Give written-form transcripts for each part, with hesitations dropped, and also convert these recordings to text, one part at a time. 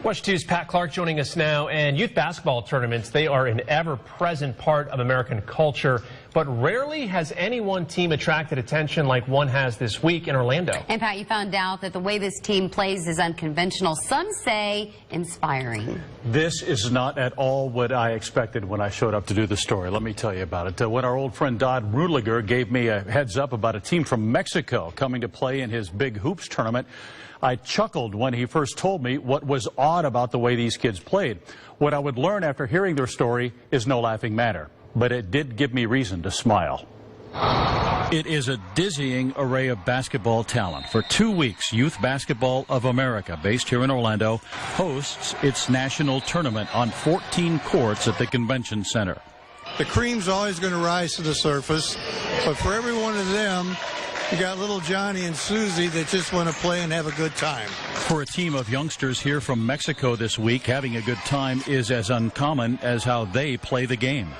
WESH 2's Pat Clarke joining us now. And youth basketball tournaments, they are an ever-present part of American culture, but rarely has any one team attracted attention like one has this week in Orlando. And Pat, you found out that the way this team plays is unconventional. Some say inspiring. This is not at all what I expected when I showed up to do the story. Let me tell you about it. When our old friend Dodd Rudiger gave me a heads up about a team from Mexico coming to play in his big hoops tournament, I chuckled when he first told me what was odd about the way these kids played. What I would learn after hearing their story is no laughing matter, but it did give me reason to smile. It is a dizzying array of basketball talent. For 2 weeks, Youth Basketball of America, based here in Orlando, hosts its national tournament on 14 courts at the Convention Center. The cream's always going to rise to the surface, but for every one of them, you got little Johnny and Susie that just want to play and have a good time. For a team of youngsters here from Mexico this week, having a good time is as uncommon as how they play the game.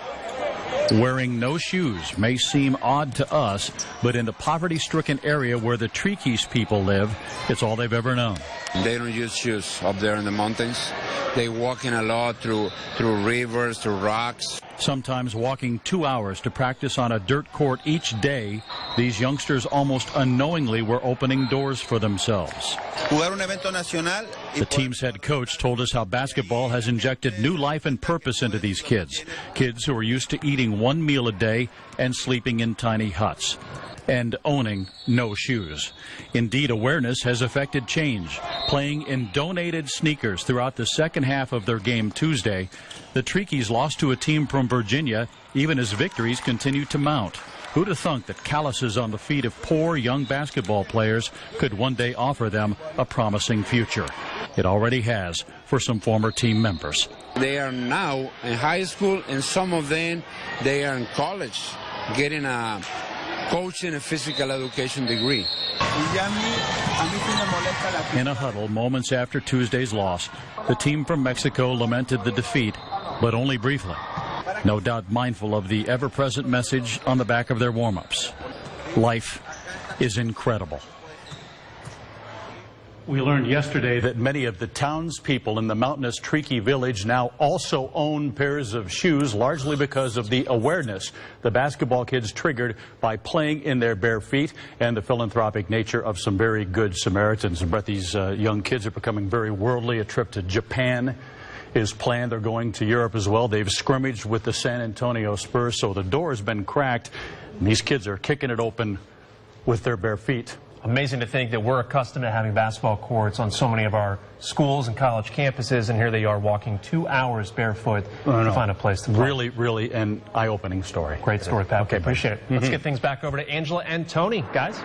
Wearing no shoes may seem odd to us, but in the poverty-stricken area where the Triquis people live, it's all they've ever known. They don't use shoes up there in the mountains. They walk in a lot through rivers, through rocks. Sometimes walking 2 hours to practice on a dirt court each day, these youngsters almost unknowingly were opening doors for themselves. The team's head coach told us how basketball has injected new life and purpose into these kids. Kids who are used to eating one meal a day and sleeping in tiny huts and owning no shoes. Indeed, awareness has affected change. Playing in donated sneakers throughout the second half of their game Tuesday, the Triquis lost to a team from Virginia, even as victories continue to mount. Who'd have thunk that calluses on the feet of poor young basketball players could one day offer them a promising future? It already has for some former team members. They are now in high school, and some of them, they are in college, getting a coaching and physical education degree. In a huddle moments after Tuesday's loss, the team from Mexico lamented the defeat, but only briefly. No doubt mindful of the ever-present message on the back of their warm-ups. Life is incredible. We learned yesterday that many of the townspeople in the mountainous Triqui village now also own pairs of shoes, largely because of the awareness the basketball kids triggered by playing in their bare feet and the philanthropic nature of some very good Samaritans. But these young kids are becoming very worldly. A trip to Japan is planned. They're going to Europe as well. They've scrimmaged with the San Antonio Spurs, so the door has been cracked, and these kids are kicking it open with their bare feet. Amazing to think that we're accustomed to having basketball courts on so many of our schools and college campuses, and here they are walking 2 hours barefoot to find a place to play. Really an eye-opening story. Great story, Pat. Okay, appreciate it. Let's get things back over to Angela and Tony, guys.